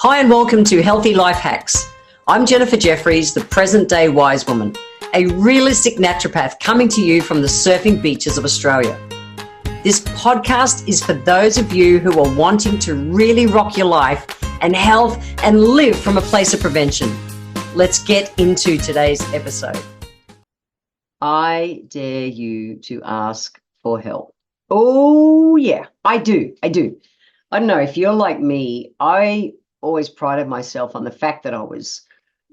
Hi and welcome to Healthy Life Hacks. I'm Jennifer Jefferies, the present-day wise woman, a realistic naturopath coming to you from the surfing beaches of Australia. This podcast is for those of you who are wanting to really rock your life and health and live from a place of prevention. Let's get into today's episode. I dare you to ask for help. Oh yeah, I do. I don't know if you're like me. I always prided myself on the fact that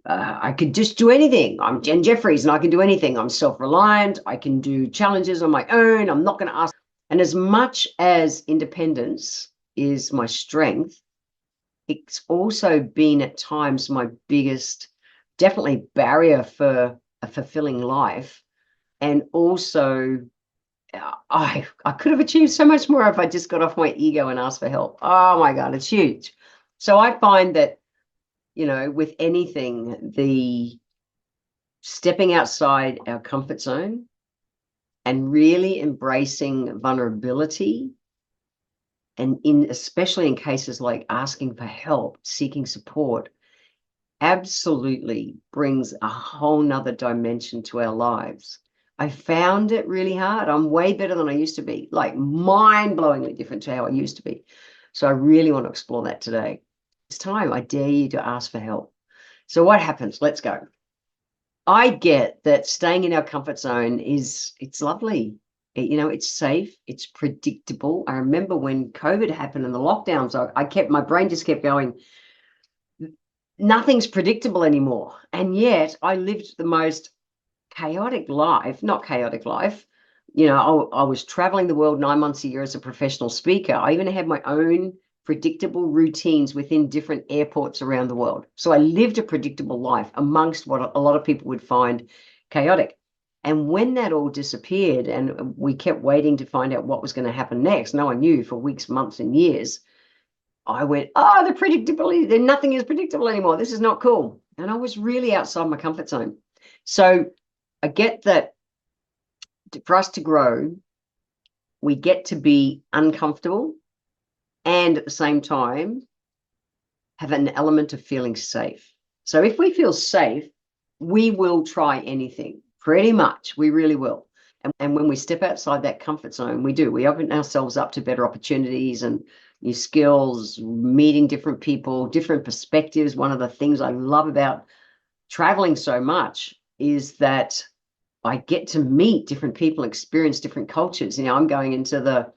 I could just do anything. I'm Jen Jefferies and I can do anything. I'm self-reliant. I can do challenges on my own. I'm not going to ask. And as much as independence is my strength, it's also been at times my biggest, definitely barrier for a fulfilling life. And also, I could have achieved so much more if I just got off my ego and asked for help. Oh my God, it's huge. So I find that, with anything, the stepping outside our comfort zone and really embracing vulnerability, and especially in cases like asking for help, seeking support, absolutely brings a whole nother dimension to our lives. I found it really hard. I'm way better than I used to be, like mind-blowingly different to how I used to be. So I really want to explore that today. It's time. I dare you to ask for help. So what happens? Let's go. I get that staying in our comfort zone it's lovely. It's safe. It's predictable. I remember when COVID happened and the lockdowns, my brain just kept going, nothing's predictable anymore. And yet I lived the most chaotic life, not chaotic life. I was traveling the world 9 months a year as a professional speaker. I even had my own predictable routines within different airports around the world. So I lived a predictable life amongst what a lot of people would find chaotic. And when that all disappeared and we kept waiting to find out what was going to happen next, no one knew for weeks, months, and years, I went, the predictability, then nothing is predictable anymore. This is not cool. And I was really outside my comfort zone. So I get that for us to grow, we get to be uncomfortable and at the same time have an element of feeling safe. So if we feel safe, we will try anything, pretty much. We really will. And when we step outside that comfort zone, we open ourselves up to better opportunities and new skills, meeting different people, different perspectives. One of the things I love about traveling so much is that I get to meet different people, experience different cultures. I'm going into the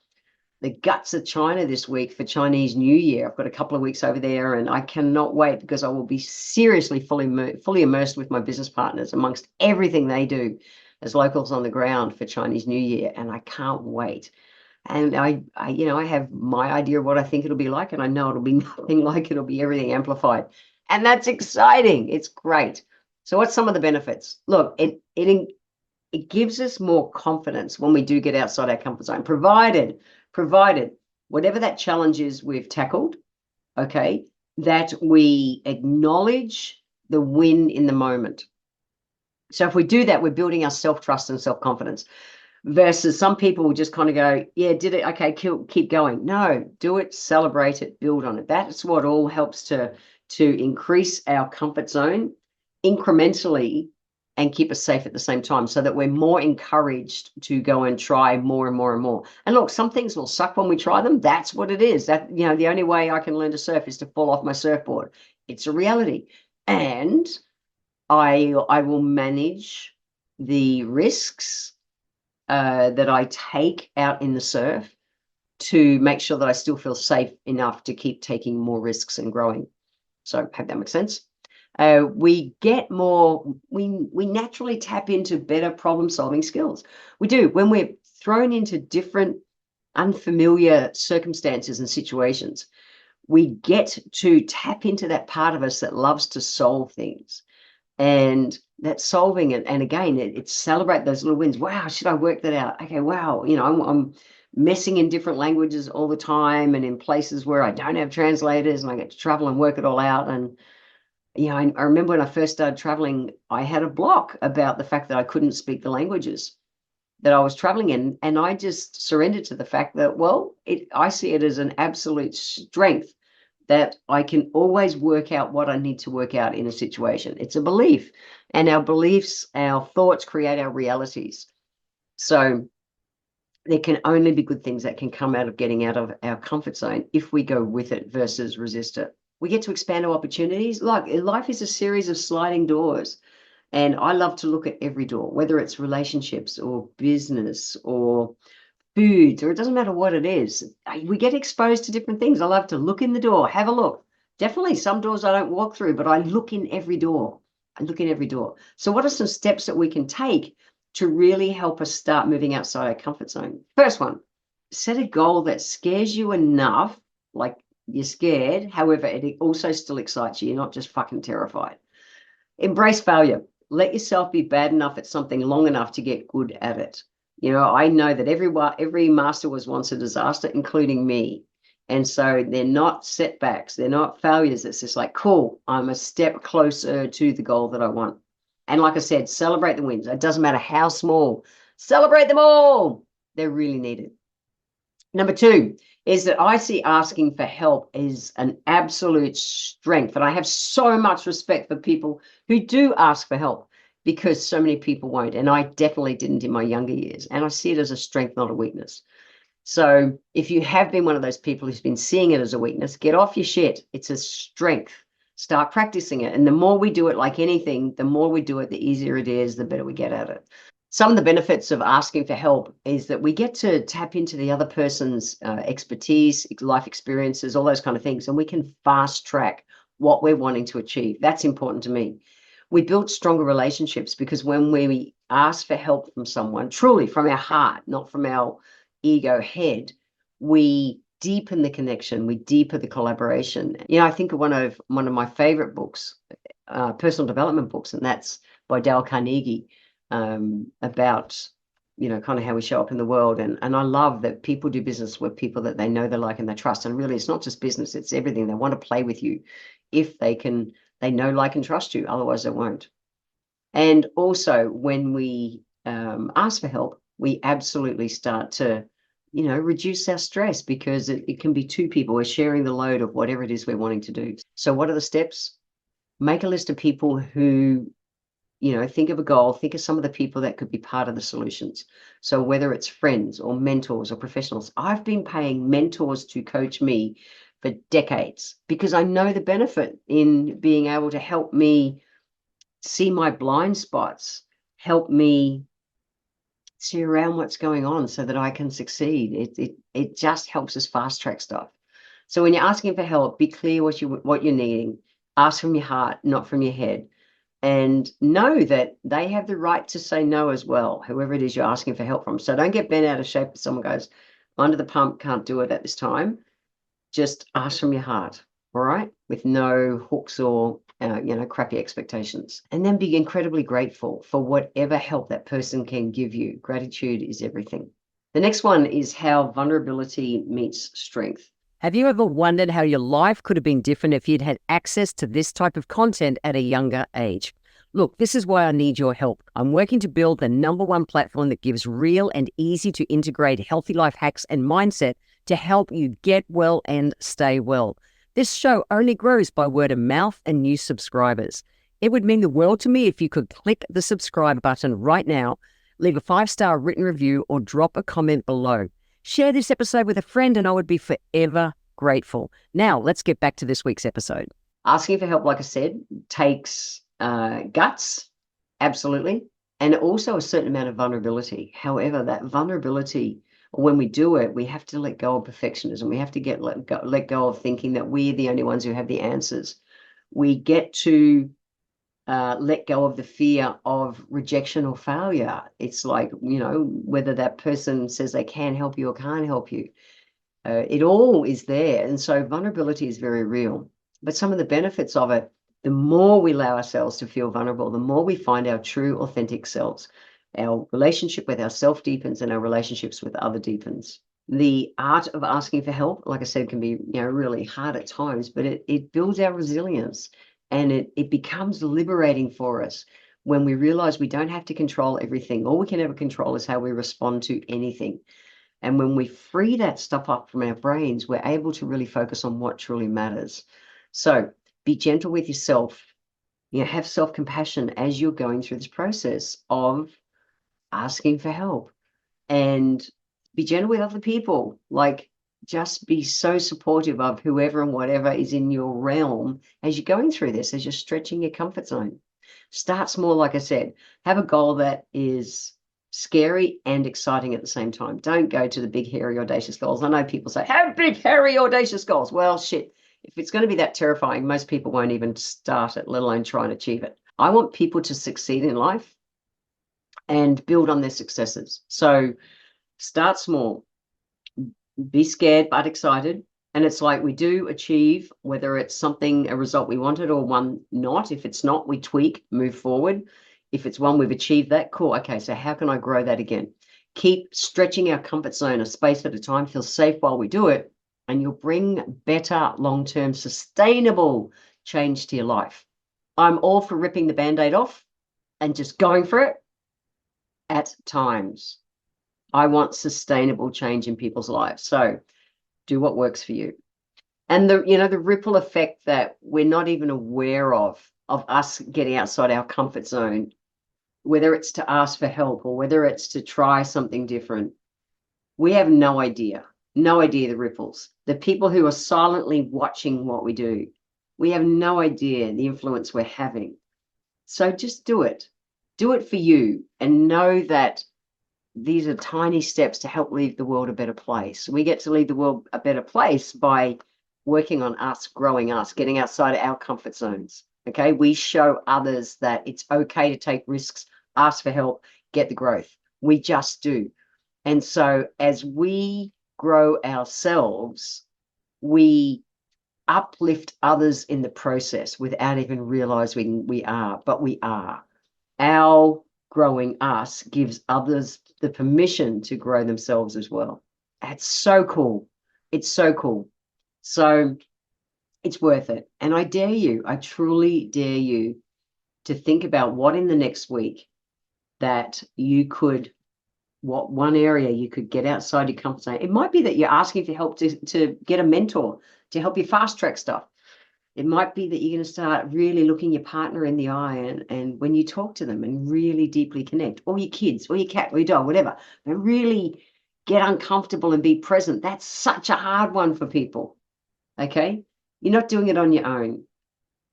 guts of China this week for Chinese New Year. I've got a couple of weeks over there and I cannot wait because I will be seriously fully immersed with my business partners amongst everything they do as locals on the ground for Chinese New Year. And I can't wait. And I have my idea of what I think it'll be like, and I know it'll be nothing like it'll be everything amplified. And that's exciting. It's great. So what's some of the benefits? Look, it gives us more confidence when we do get outside our comfort zone, provided whatever that challenge is we've tackled, okay, that we acknowledge the win in the moment. So if we do that, we're building our self-trust and self-confidence versus some people will just kind of go, yeah, did it, okay, keep going. No, do it, celebrate it, build on it. That's what all helps to increase our comfort zone incrementally and keep us safe at the same time so that we're more encouraged to go and try more and more and more. And look, some things will suck when we try them. That's what it is. That, the only way I can learn to surf is to fall off my surfboard. It's a reality. And I will manage the risks that I take out in the surf to make sure that I still feel safe enough to keep taking more risks and growing. So hope that makes sense. We get more, we naturally tap into better problem solving skills. We do when we're thrown into different unfamiliar circumstances and situations. We get to tap into that part of us that loves to solve things. And that's solving it. And again, it's celebrate those little wins. Wow, should I work that out? Okay, wow, I'm messing in different languages all the time and in places where I don't have translators and I get to travel and work it all out. And I remember when I first started traveling, I had a block about the fact that I couldn't speak the languages that I was traveling in. And I just surrendered to the fact that, I see it as an absolute strength that I can always work out what I need to work out in a situation. It's a belief, and our beliefs, our thoughts create our realities. So there can only be good things that can come out of getting out of our comfort zone if we go with it versus resist it. We get to expand our opportunities. Like, life is a series of sliding doors. And I love to look at every door, whether it's relationships or business or foods, or it doesn't matter what it is. We get exposed to different things. I love to look in the door, have a look. Definitely some doors I don't walk through, but I look in every door. I look in every door. So what are some steps that we can take to really help us start moving outside our comfort zone? First one, set a goal that scares you enough, like you're scared, however, it also still excites you. You're not just fucking terrified. Embrace failure. Let yourself be bad enough at something long enough to get good at it. You know, I know that every master was once a disaster, including me. And so they're not setbacks. They're not failures. It's just like, cool, I'm a step closer to the goal that I want. And like I said, celebrate the wins. It doesn't matter how small. Celebrate them all. They're really needed. Number two is that I see asking for help as an absolute strength. And I have so much respect for people who do ask for help, because so many people won't. And I definitely didn't in my younger years. And I see it as a strength, not a weakness. So if you have been one of those people who's been seeing it as a weakness, get off your shit. It's a strength. Start practicing it. And the more we do it, like anything, the more we do it, the easier it is, the better we get at it. Some of the benefits of asking for help is that we get to tap into the other person's expertise, life experiences, all those kind of things, and we can fast track what we're wanting to achieve. That's important to me. We build stronger relationships because when we ask for help from someone, truly from our heart, not from our ego head, we deepen the connection, we deepen the collaboration. You know, I think of one of my favorite books, personal development books, and that's by Dale Carnegie, about, you know, kind of how we show up in the world. And I love that people do business with people that they know, they like, and they trust. And really, it's not just business, it's everything. They want to play with you if they know, like, and trust you. Otherwise, they won't. And also, when we ask for help, we absolutely start to, you know, reduce our stress, because it can be two people. We're sharing the load of whatever it is we're wanting to do. So what are the steps? Make a list of people who, you know, think of a goal, think of some of the people that could be part of the solutions. So whether it's friends or mentors or professionals, I've been paying mentors to coach me for decades, because I know the benefit in being able to help me see my blind spots, help me see around what's going on so that I can succeed. It just helps us fast track stuff. So when you're asking for help, be clear what you're needing. Ask from your heart, not from your head. And know that they have the right to say no as well, whoever it is you're asking for help from. So don't get bent out of shape if someone goes, under the pump, can't do it at this time. Just ask from your heart, all right? With no hooks or, you know, crappy expectations. And then be incredibly grateful for whatever help that person can give you. Gratitude is everything. The next one is how vulnerability meets strength. Have you ever wondered how your life could have been different if you'd had access to this type of content at a younger age? Look, this is why I need your help. I'm working to build the #1 platform that gives real and easy to integrate healthy life hacks and mindset to help you get well and stay well. This show only grows by word of mouth and new subscribers. It would mean the world to me if you could click the subscribe button right now, leave a 5-star written review, or drop a comment below. Share this episode with a friend and I would be forever grateful. Now, let's get back to this week's episode. Asking for help, like I said, takes guts, absolutely, and also a certain amount of vulnerability. However, that vulnerability, when we do it, we have to let go of perfectionism. We have to let go of thinking that we're the only ones who have the answers. We get to let go of the fear of rejection or failure. It's like, you know, whether that person says they can help you or can't help you. It all is there. And so vulnerability is very real. But some of the benefits of it, the more we allow ourselves to feel vulnerable, the more we find our true, authentic selves. Our relationship with ourself deepens and our relationships with other deepens. The art of asking for help, like I said, can be, you know, really hard at times, but it builds our resilience, and it becomes liberating for us when we realize we don't have to control everything. All we can ever control is how we respond to anything. And when we free that stuff up from our brains, we're able to really focus on what truly matters. So be gentle with yourself. Have self-compassion as you're going through this process of asking for help, and be gentle with other people. Like, just be so supportive of whoever and whatever is in your realm as you're going through this, as you're stretching your comfort zone. Start small, like I said. Have a goal that is scary and exciting at the same time. Don't go to the big, hairy, audacious goals. I know people say, have big, hairy, audacious goals. Well, shit. If it's going to be that terrifying, most people won't even start it, let alone try and achieve it. I want people to succeed in life and build on their successes. So start small, be scared but excited. And it's like, we do achieve, whether it's something, a result we wanted, or one not. If it's not, we tweak, move forward. If it's one we've achieved, that, cool. Okay, so how can I grow that again? Keep stretching our comfort zone a space at a time. Feel safe while we do it, and you'll bring better, long-term, sustainable change to your life. I'm all for ripping the Band-Aid off and just going for it at times. I want sustainable change in people's lives. So do what works for you. And the ripple effect that we're not even aware of us getting outside our comfort zone, whether it's to ask for help or whether it's to try something different, we have no idea the ripples. The people who are silently watching what we do, we have no idea the influence we're having. So just do it. Do it for you, and know that these are tiny steps to help leave the world a better place. We get to leave the world a better place by working on us, growing us, getting outside of our comfort zones. Okay, we show others that it's okay to take risks, ask for help, get the growth. We just do. And so as we grow ourselves, we uplift others in the process without even realizing we are, but we are. Our growing us gives others the permission to grow themselves as well. That's so cool. It's so cool. So it's worth it. And I dare you, I truly dare you to think about what in the next week that you could, what one area you could get outside your comfort zone. It might be that you're asking for help to get a mentor to help you fast track stuff. It might be that you're going to start really looking your partner in the eye and when you talk to them and really deeply connect, or your kids, or your cat, or your dog, whatever, but really get uncomfortable and be present. That's such a hard one for people, okay? You're not doing it on your own,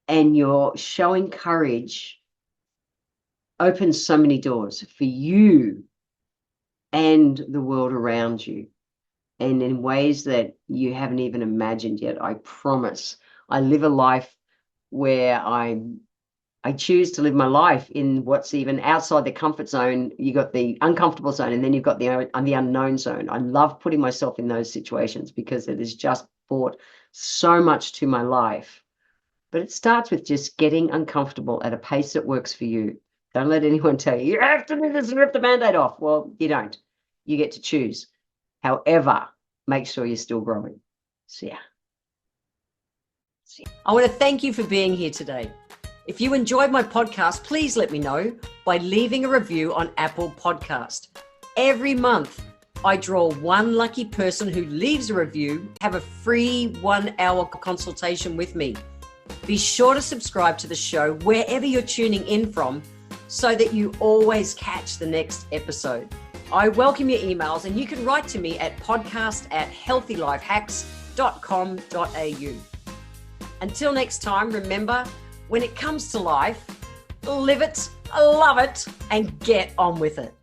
and you're showing courage opens so many doors for you and the world around you, and in ways that you haven't even imagined yet. I promise. I live a life where I choose to live my life in what's even outside the comfort zone. You got the uncomfortable zone, and then you've got the unknown zone. I love putting myself in those situations because it has just brought so much to my life. But it starts with just getting uncomfortable at a pace that works for you. Don't let anyone tell you, you have to do this and rip the Band-Aid off. Well, you don't. You get to choose. However, make sure you're still growing. So yeah. I want to thank you for being here today. If you enjoyed my podcast, please let me know by leaving a review on Apple Podcast. Every month, I draw one lucky person who leaves a review, have a free 1-hour consultation with me. Be sure to subscribe to the show wherever you're tuning in from so that you always catch the next episode. I welcome your emails, and you can write to me at podcast@healthylifehacks.com.au. Until next time, remember, when it comes to life, live it, love it, and get on with it.